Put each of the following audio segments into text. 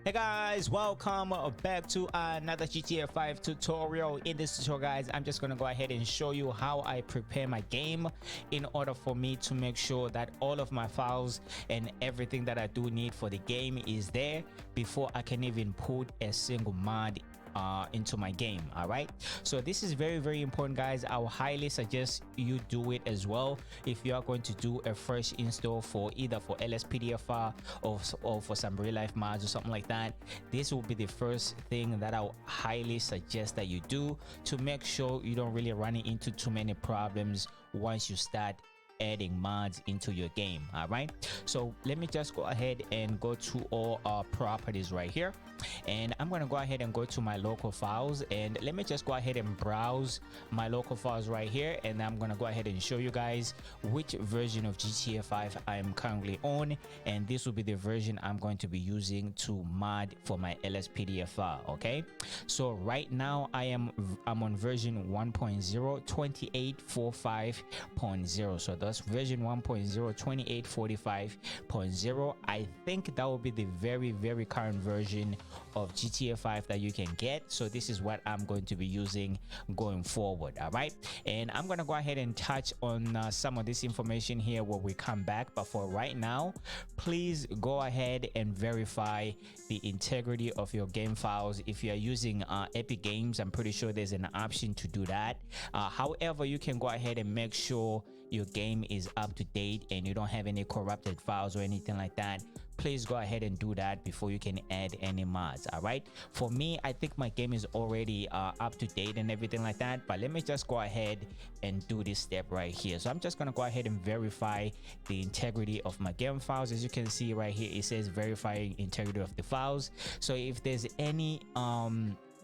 Hey guys, welcome back to another GTA 5 tutorial. In this tutorial guys, I'm just gonna go ahead and show you how I prepare my game in order for me to make sure that all of my files and everything that I do need for the game is there before I can even put a single mod into my game. All right, so this is very important guys. I will highly suggest you do it as well if you are going to do a fresh install for either for LSPDFR or for some real life mods or something like that. This will be the first thing that I'll highly suggest that you do to make sure you don't really run into too many problems once you start adding mods into your game. All right, so let me just go ahead and go to all our properties right here, and I'm gonna go ahead and go to my local files, and let me just go ahead and browse my local files right here, and I'm gonna go ahead and show you guys which version of GTA 5 I'm currently on, and this will be the version I'm going to be using to mod for my LSPDFR. Okay, so right now I'm on version 1.0 2845.0, so that's version 1.0 2845.0. I think that will be the very current version of GTA 5 that you can get. So this is what I'm going to be using going forward. All right, and I'm gonna go ahead and touch on some of this information here when we come back, but for right now, please go ahead and verify the integrity of your game files. If you are using Epic Games, I'm pretty sure there's an option to do that. However, you can go ahead and make sure your game is up to date and you don't have any corrupted files or anything like that. Please go ahead and do that before you can add any mods. All right, for me, I think my game is already up to date and everything like that, but let me just go ahead and do this step right here. So I'm just gonna go ahead and verify the integrity of my game files. As you can see right here, it says verifying integrity of the files. So if there's any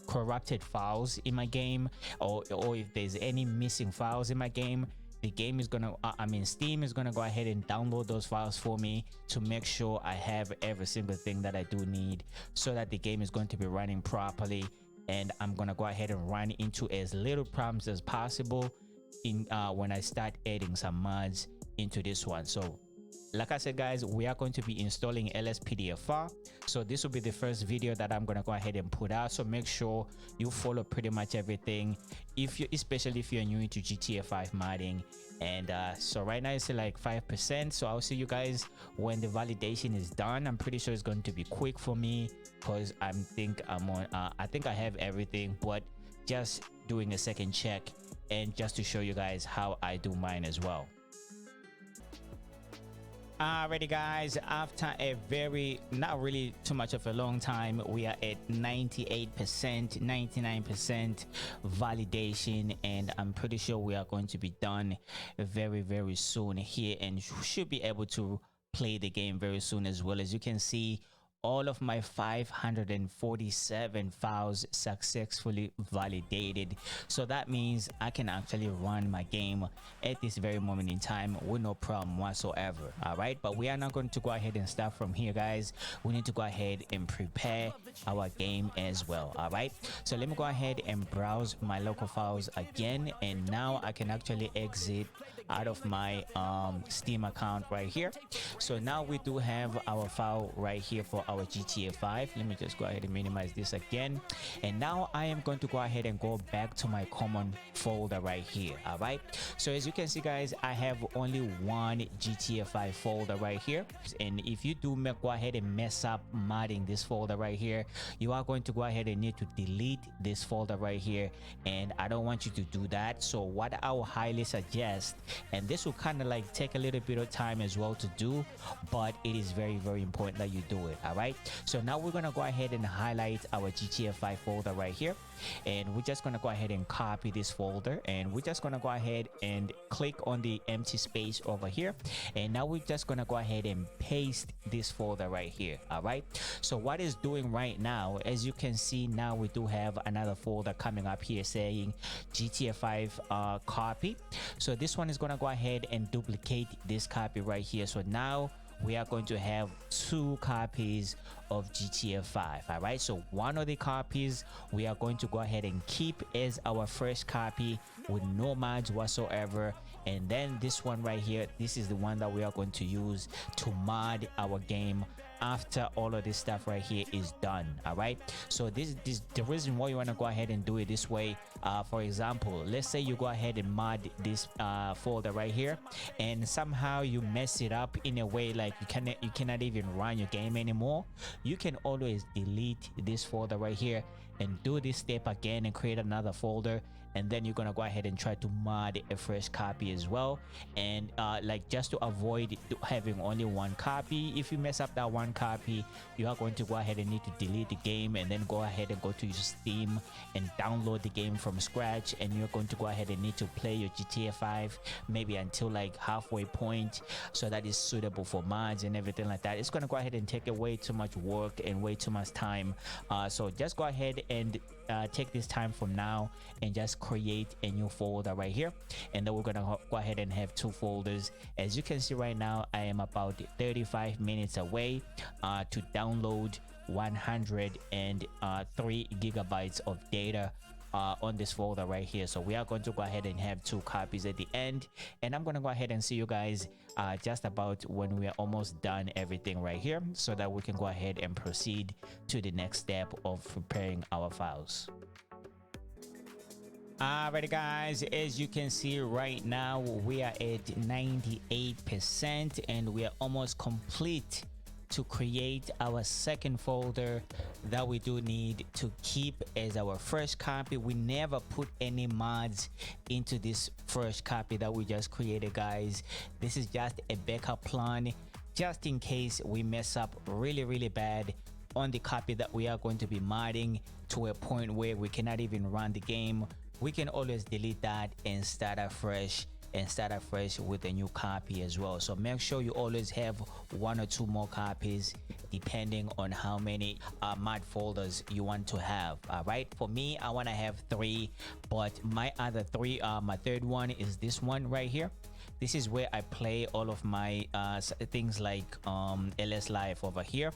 corrupted files in my game, or if there's any missing files in my game, the game is gonna Steam is gonna go ahead and download those files for me to make sure I have every single thing that I do need, so that the game is going to be running properly, and I'm gonna go ahead and run into as little problems as possible in when I start adding some mods into this one. So like I said guys, we are going to be installing LSPDFR, so this will be the first video that I'm gonna go ahead and put out. So make sure you follow pretty much everything, especially if you're new into GTA 5 modding. And so right now it's like 5%, so I'll see you guys when the validation is done. I'm pretty sure it's going to be quick for me because I think I have everything, but just doing a second check and just to show you guys how I do mine as well. Alrighty guys, after a not really too much of a long time, we are at 98%, 99% validation, and I'm pretty sure we are going to be done very soon here, and should be able to play the game very soon as well. As you can see, all of my 547 files successfully validated, so that means I can actually run my game at this very moment in time with no problem whatsoever. All right, but we are not going to go ahead and start from here guys. We need to go ahead and prepare our game as well. All right, so let me go ahead and browse my local files again, and now I can actually exit out of my Steam account right here. So now we do have our file right here for our GTA 5. Let me just go ahead and minimize this again, and now I am going to go ahead and go back to my common folder right here. All right, so as you can see guys, I have only one GTA 5 folder right here, and if you do go ahead and mess up modding this folder right here, you are going to go ahead and need to delete this folder right here, and I don't want you to do that. So what I will highly suggest, and this will kind of like take a little bit of time as well to do, but it is very important that you do it. All right, so now we're gonna go ahead and highlight our GTA 5 folder right here, and we're just gonna go ahead and copy this folder, and we're just gonna go ahead and click on the empty space over here, and now we're just gonna go ahead and paste this folder right here. All right, so what it's doing right now, as you can see, now we do have another folder coming up here saying GTA 5 copy. So this one is gonna go ahead and duplicate this copy right here. So now we are going to have 2 copies of GTA 5. All right, so one of the copies we are going to go ahead and keep as our first copy with no mods whatsoever, and then this one right here, this is the one that we are going to use to mod our game after all of this stuff right here is done. All right, so this the reason why you want to go ahead and do it this way. For example, let's say you go ahead and mod this folder right here, and somehow you mess it up in a way like you cannot even run your game anymore. You can always delete this folder right here and do this step again and create another folder, and then you're gonna go ahead and try to mod a fresh copy as well. And like, just to avoid having only one copy, if you mess up that one copy, you are going to go ahead and need to delete the game, and then go ahead and go to your Steam and download the game from scratch. And you're going to go ahead and need to play your GTA 5 maybe until like halfway point, so that is suitable for mods and everything like that. It's gonna go ahead and take away too much work and way too much time. So just go ahead and take this time from now and just create a new folder right here, and then we're gonna go ahead and have two folders. As you can see right now, I am about 35 minutes away to download 103 gigabytes of data on this folder right here. So we are going to go ahead and have two copies at the end, and I'm going to go ahead and see you guys just about when we are almost done everything right here, so that we can go ahead and proceed to the next step of preparing our files. Alrighty guys, as you can see right now, we are at 98% and we are almost complete to create our second folder that we do need to keep as our first copy. We never put any mods into this first copy that we just created, guys. This is just a backup plan, just in case we mess up really bad on the copy that we are going to be modding to a point where we cannot even run the game. We can always delete that and start afresh with a new copy as well. So make sure you always have one or two more copies depending on how many mod folders you want to have. All right, for me, I want to have 3, but my other 3, my third one is this one right here. This is where I play all of my things like LS Live over here,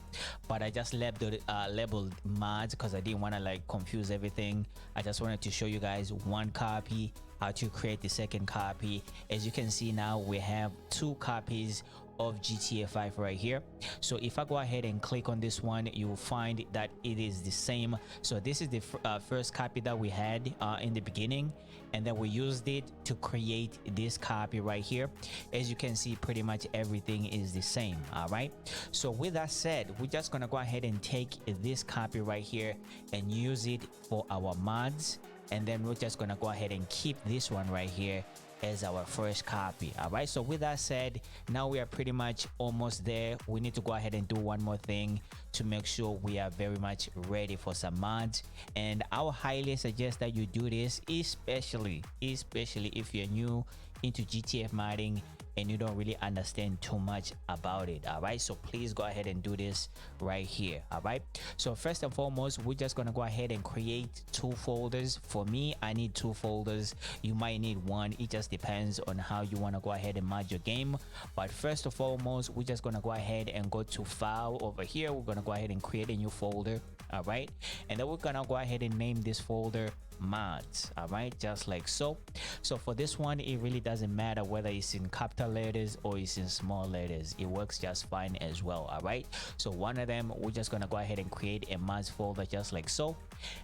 but I just labeled mods because I didn't want to like confuse everything. I just wanted to show you guys one copy, how to create the second copy. As you can see now, we have 2 copies of GTA 5 right here. So if I go ahead and click on this one, you will find that it is the same. So this is the first copy that we had in the beginning, and then we used it to create this copy right here. As you can see, pretty much everything is the same. All right, so with that said, we're just gonna go ahead and take this copy right here and use it for our mods, and then we're just gonna go ahead and keep this one right here as our first copy. All right, so with that said, now we are pretty much almost there. We need to go ahead and do one more thing to make sure we are very much ready for some mods, and I would highly suggest that you do this, especially if you're new into GTA modding and you don't really understand too much about it. All right, so please go ahead and do this right here. All right, so first and foremost, we're just gonna go ahead and create 2 folders. For me, I need 2 folders. You might need 1. It just depends on how you want to go ahead and mod your game. But first and foremost, we're just gonna go ahead and go to file over here. We're gonna go ahead and create a new folder. All right, and then we're gonna go ahead and name this folder mods. All right, just like so. So for this one, it really doesn't matter whether it's in capital letters or it's in small letters, it works just fine as well. All right, so one of them, we're just gonna go ahead and create a mods folder just like so,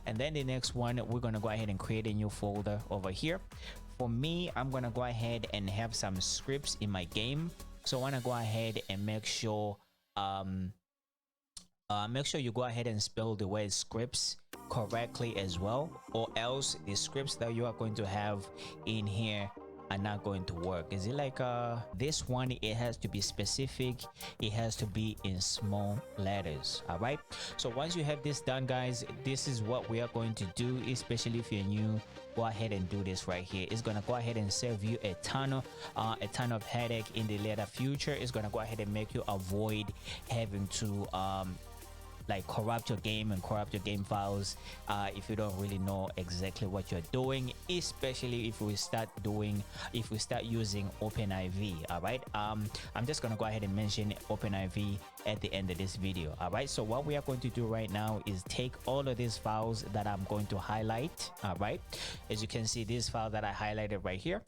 and then the next one, we're gonna go ahead and create a new folder over here. For me, I'm gonna go ahead and have some scripts in my game, so I want to go ahead and make sure you go ahead and spell the word scripts correctly as well, or else the scripts that you are going to have in here are not going to work. Is it like this one? It has to be specific, it has to be in small letters. All right, so once you have this done, guys, this is what we are going to do. Especially if you're new, go ahead and do this right here. It's gonna go ahead and save you a ton of headache in the later future. It's gonna go ahead and make you avoid having to like corrupt your game and corrupt your game files if you don't really know exactly what you're doing, especially if we start using OpenIV. All right, I'm just gonna go ahead and mention OpenIV at the end of this video. All right, so what we are going to do right now is take all of these files that I'm going to highlight. All right, as you can see, this file that I highlighted right here,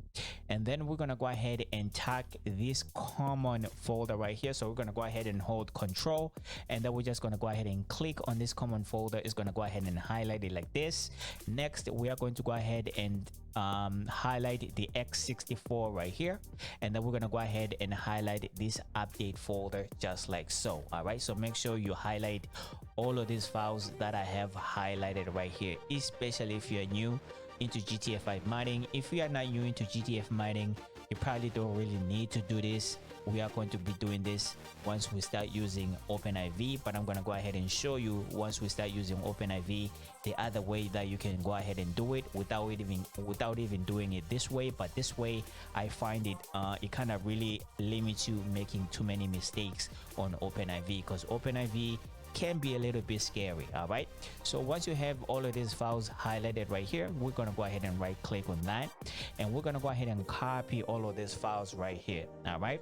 and then we're gonna go ahead and tag this common folder right here. So we're gonna go ahead and hold Control, and then we're just gonna go ahead and click on this common folder. It's gonna go ahead and highlight it like this. Next, we are going to go ahead and highlight the x64 right here, and then we're gonna go ahead and highlight this update folder just like so. All right, so make sure you highlight all of these files that I have highlighted right here, especially if you're new into GTA 5 modding. If you are not new into GTA 5 modding, you probably don't really need to do this. We are going to be doing this once we start using OpenIV, but I'm going to go ahead and show you once we start using OpenIV the other way that you can go ahead and do it without even doing it this way. But this way, I find it kind of really limits you making too many mistakes on OpenIV, because OpenIV can be a little bit scary. All right, so once you have all of these files highlighted right here, we're going to go ahead and right click on that, and we're going to go ahead and copy all of these files right here. All right,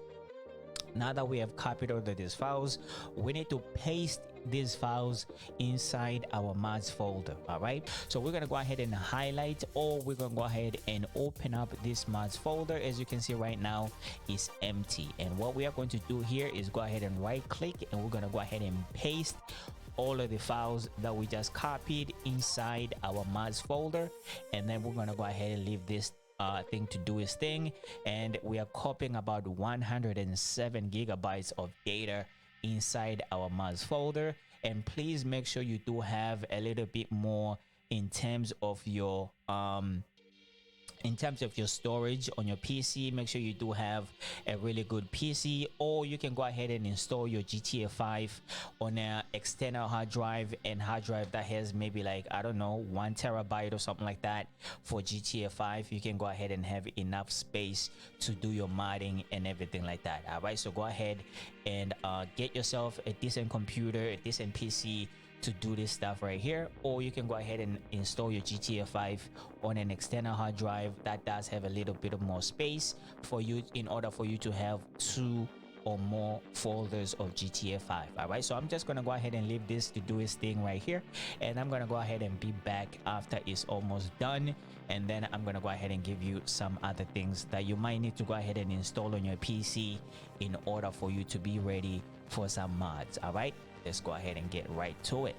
now that we have copied all of these files, we need to paste these files inside our mods folder. All right, so we're gonna go ahead and highlight, or we're gonna go ahead and open up this mods folder. As you can see right now, it's empty, and what we are going to do here is go ahead and right click, and we're gonna go ahead and paste all of the files that we just copied inside our mods folder, and then we're gonna go ahead and leave this thing to do its thing. And we are copying about 107 gigabytes of data inside our mods folder. And please make sure you do have a little bit more in terms of your storage on your PC. Make sure you do have a really good PC, or you can go ahead and install your GTA 5 on an external hard drive, and hard drive that has maybe like, I don't know, 1 terabyte or something like that. For GTA 5, you can go ahead and have enough space to do your modding and everything like that. All right, so go ahead and get yourself a decent computer, a decent PC to do this stuff right here, or you can go ahead and install your GTA 5 on an external hard drive that does have a little bit of more space for you, in order for you to have 2 or more folders of GTA 5. All right, so I'm just gonna go ahead and leave this to do its thing right here, and I'm gonna go ahead and be back after it's almost done, and then I'm gonna go ahead and give you some other things that you might need to go ahead and install on your PC in order for you to be ready for some mods. All right, let's go ahead and get right to it.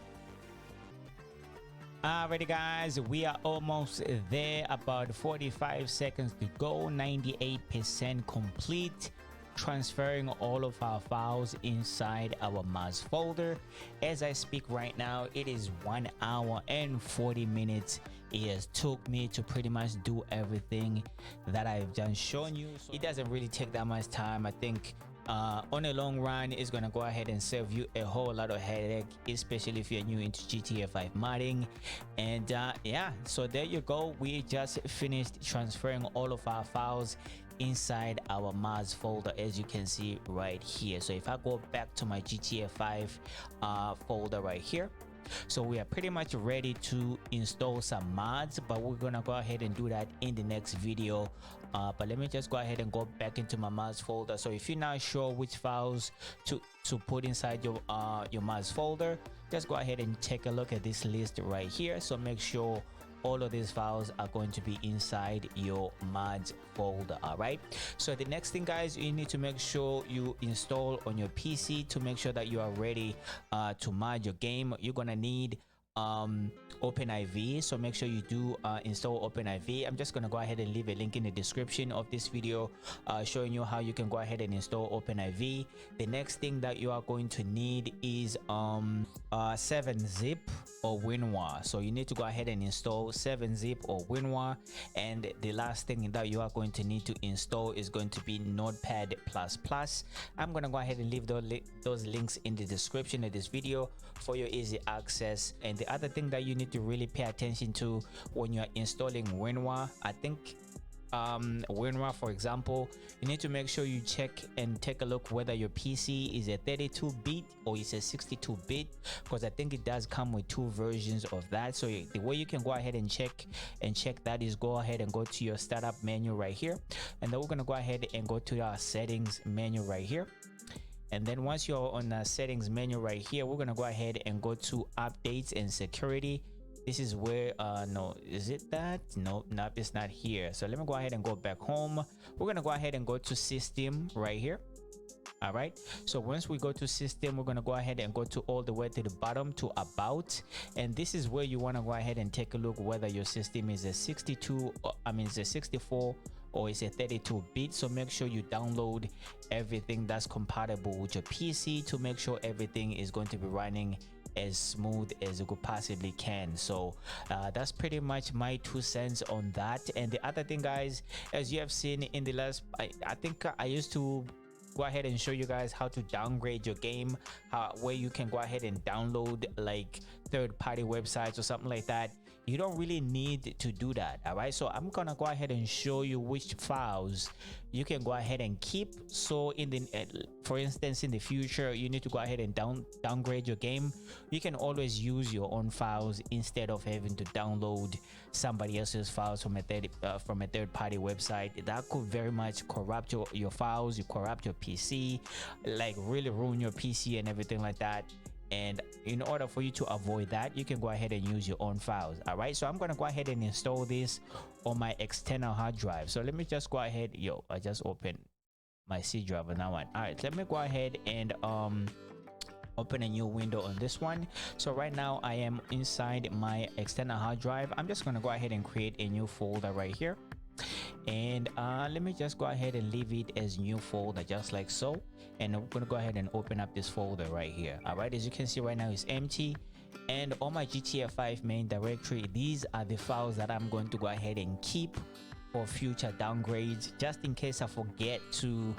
Alrighty guys, we are almost there, about 45 seconds to go, 98% complete, transferring all of our files inside our mods folder. As I speak right now, it is 1 hour and 40 minutes. It has took me to pretty much do everything that I've just shown you. So it doesn't really take that much time. I think on a long run, it's gonna go ahead and save you a whole lot of headache, especially if you're new into GTA 5 modding. And yeah, so there you go, we just finished transferring all of our files inside our mods folder, as you can see right here. So if I go back to my GTA 5 folder right here, so we are pretty much ready to install some mods, but we're gonna go ahead and do that in the next video. But let me just go ahead and go back into my mods folder. So if you're not sure which files to put inside your mods folder, just go ahead and take a look at this list right here. So make sure all of these files are going to be inside your mods folder. All right, so the next thing, guys, you need to make sure you install on your PC to make sure that you are ready to mod your game. You're gonna need OpenIV, so make sure you do install OpenIV. I'm just gonna go ahead and leave a link in the description of this video showing you how you can go ahead and install OpenIV. The next thing that you are going to need is 7-zip or WinRAR. So you need to go ahead and install 7-zip or WinRAR. And the last thing that you are going to need to install is going to be Notepad++. I'm gonna go ahead and leave those links in the description of this video for your easy access. And the other thing that you need to really pay attention to when you're installing WinRAR, I think WinRAR, for example, you need to make sure you check and take a look whether your PC is a 32-bit or it's a 62-bit, because I think it does come with 2 versions of that. So the way you can go ahead and check that is go ahead and go to your startup menu right here, and then we're going to go ahead and go to our settings menu right here. And then once you're on the settings menu right here, we're gonna go ahead and go to updates and security. This is where no, is it that? Nope, it's not here. So let me go ahead and go back home. We're gonna go ahead and go to system right here. All right, so once we go to system, we're going to go ahead and go to all the way to the bottom to about, and this is where you want to go ahead and take a look whether your system is a 62 it's a 64 or it's a 32-bit. So make sure you download everything that's compatible with your PC to make sure everything is going to be running as smooth as it could possibly can. So that's pretty much my 2 cents on that. And the other thing, guys, as you have seen in the last, I think I used to go ahead and show you guys how to downgrade your game, where you can go ahead and download like third-party websites or something like that. You don't really need to do that. All right, so I'm gonna go ahead and show you which files you can go ahead and keep. So in the for instance, in the future you need to go ahead and downgrade your game, you can always use your own files instead of having to download somebody else's files from a third-party website. That could very much corrupt your files, you corrupt your PC, like really ruin your PC and everything like that. And in order for you to avoid that, you can go ahead and use your own files. All right, so I'm going to go ahead and install this on my external hard drive. So let me just go ahead. I just opened my C drive on that one. All right, let me go ahead and open a new window on this one. So right now I am inside my external hard drive. I'm just going to go ahead and create a new folder right here. And let me just go ahead and leave it as new folder, just like so. And I'm gonna go ahead and open up this folder right here. All right, as you can see right now, it's empty. And on my GTA 5 main directory, these are the files that I'm going to go ahead and keep for future downgrades, just in case I forget to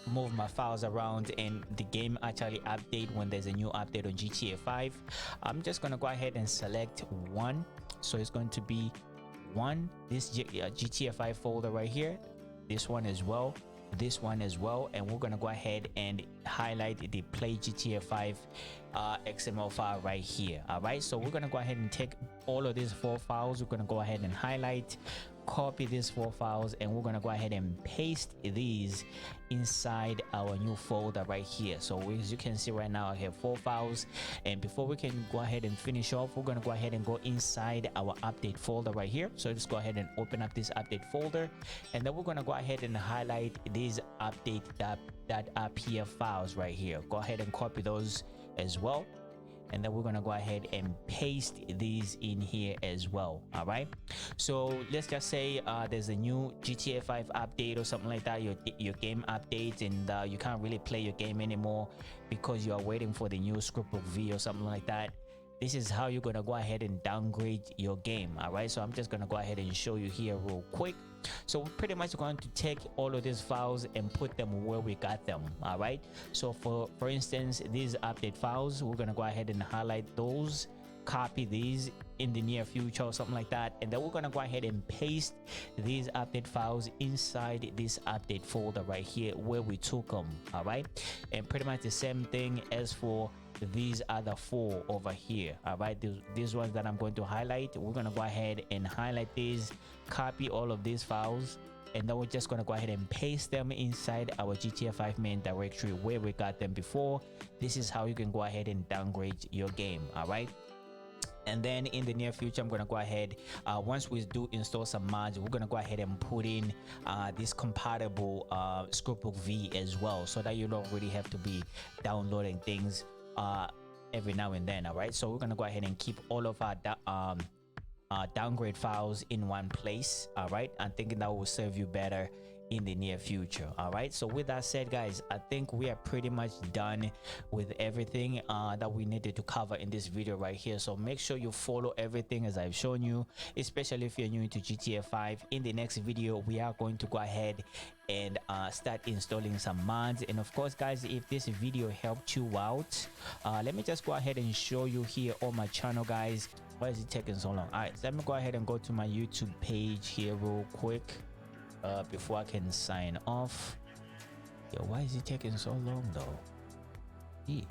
move my files around and the game actually update when there's a new update on GTA 5. I'm just gonna go ahead and select one. So it's going to be one, this GTA 5 folder right here, this one as well, this one as well, and we're gonna go ahead and highlight the play GTA 5 XML file right here. All right, so we're gonna go ahead and take all of these 4 files, we're gonna go ahead and highlight, copy these 4 files, and we're gonna go ahead and paste these inside our new folder right here. So as you can see right now, I have 4 files, and before we can go ahead and finish off, we're gonna go ahead and go inside our update folder right here. So just go ahead and open up this update folder, and then we're gonna go ahead and highlight these update that up here files right here. Go ahead and copy those as well, and then we're gonna go ahead and paste these in here as well. All right, so let's just say there's a new GTA 5 update or something like that, your game updates, and you can't really play your game anymore because you are waiting for the new scriptbook V or something like that. This is how you're gonna go ahead and downgrade your game. All right, so I'm just gonna go ahead and show you here real quick. So we're pretty much going to take all of these files and put them where we got them. All right, so for instance, these update files, we're gonna go ahead and highlight those, copy these in the near future or something like that, and then we're gonna go ahead and paste these update files inside this update folder right here where we took them. All right, and pretty much the same thing as for these other 4 over here. All right, these ones that I'm going to highlight, we're gonna go ahead and highlight these, copy all of these files, and then we're just gonna go ahead and paste them inside our GTA 5 main directory where we got them before. This is how you can go ahead and downgrade your game. All right, and then in the near future, I'm gonna go ahead, once we do install some mods, we're gonna go ahead and put in this compatible scriptbook V as well, so that you don't really have to be downloading things every now and then. All right, so we're gonna go ahead and keep all of our downgrade files in one place. All right, I'm thinking that will serve you better in the near future. All right, so with that said, guys, I think we are pretty much done with everything that we needed to cover in this video right here. So make sure you follow everything as I've shown you, especially if you're new to GTA 5. In the next video, we are going to go ahead and start installing some mods. And of course, guys, if this video helped you out, let me just go ahead and show you here on my channel, guys. Why is it taking so long? All right, so let me go ahead and go to my YouTube page here real quick before I can sign off. Yo, why is it taking so long though? Yeah.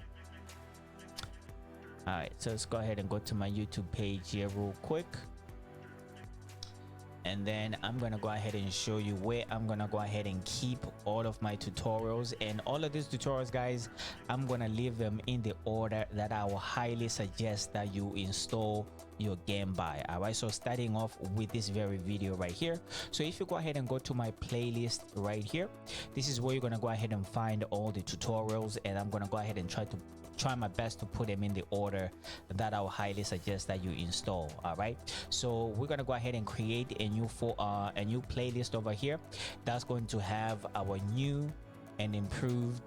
All right, so let's go ahead and go to my YouTube page here real quick, and then I'm gonna go ahead and show you where I'm gonna go ahead and keep all of my tutorials. And all of these tutorials, guys, I'm gonna leave them in the order that I will highly suggest that you install your game by. All right, so starting off with this very video right here, so if you go ahead and go to my playlist right here, this is where you're gonna go ahead and find all the tutorials, and I'm gonna go ahead and try my best to put them in the order that I will highly suggest that you install. All right, so we're gonna go ahead and create a new playlist over here that's going to have our new and improved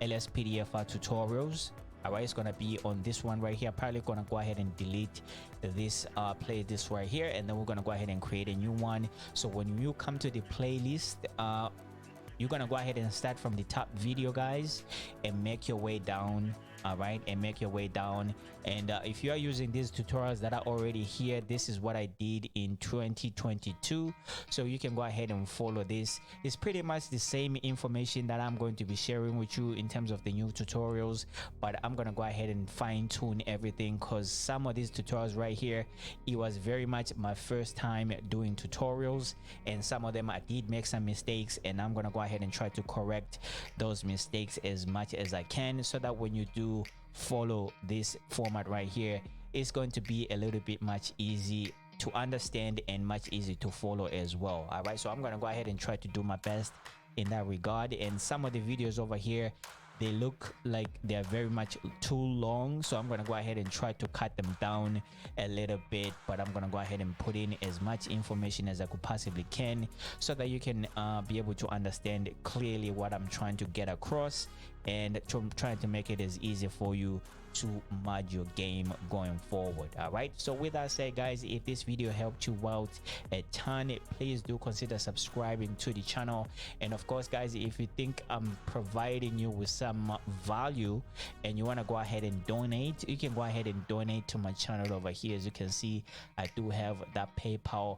LSPDFR tutorials. All right, it's gonna be on this one right here. Probably gonna go ahead and delete this playlist right here, and then we're gonna go ahead and create a new one. So when you come to the playlist, you're gonna go ahead and start from the top video, guys, and make your way down. All right, and make your way down. And if you are using these tutorials that are already here, this is what I did in 2022, so you can go ahead and follow this. It's pretty much the same information that I'm going to be sharing with you in terms of the new tutorials, but I'm gonna go ahead and fine-tune everything, because some of these tutorials right here, it was very much my first time doing tutorials, and some of them I did make some mistakes, and I'm gonna go ahead and try to correct those mistakes as much as I can, so that when you do follow this format right here, it's going to be a little bit much easy to understand and much easy to follow as well. All right, so I'm gonna go ahead and try to do my best in that regard. And some of the videos over here, they look like they're very much too long, so I'm gonna go ahead and try to cut them down a little bit, but I'm gonna go ahead and put in as much information as I could possibly can, so that you can be able to understand clearly what I'm trying to get across, and trying to make it as easy for you to mod your game going forward. All right, so with that said, guys, if this video helped you out a ton, please do consider subscribing to the channel. And of course, guys, if you think I'm providing you with some value and you want to go ahead and donate, you can go ahead and donate to my channel over here. As you can see, I do have that PayPal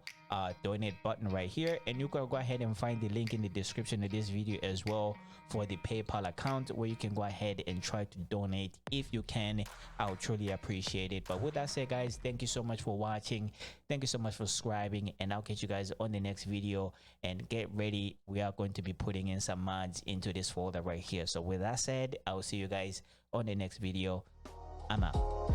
donate button right here, and you can go ahead and find the link in the description of this video as well for the PayPal account, where you can go ahead and try to donate if you can. I'll truly appreciate it. But with that said, guys, thank you so much for watching, thank you so much for subscribing, and I'll catch you guys on the next video. And get ready, we are going to be putting in some mods into this folder right here. So with that said, I'll see you guys on the next video. I'm out.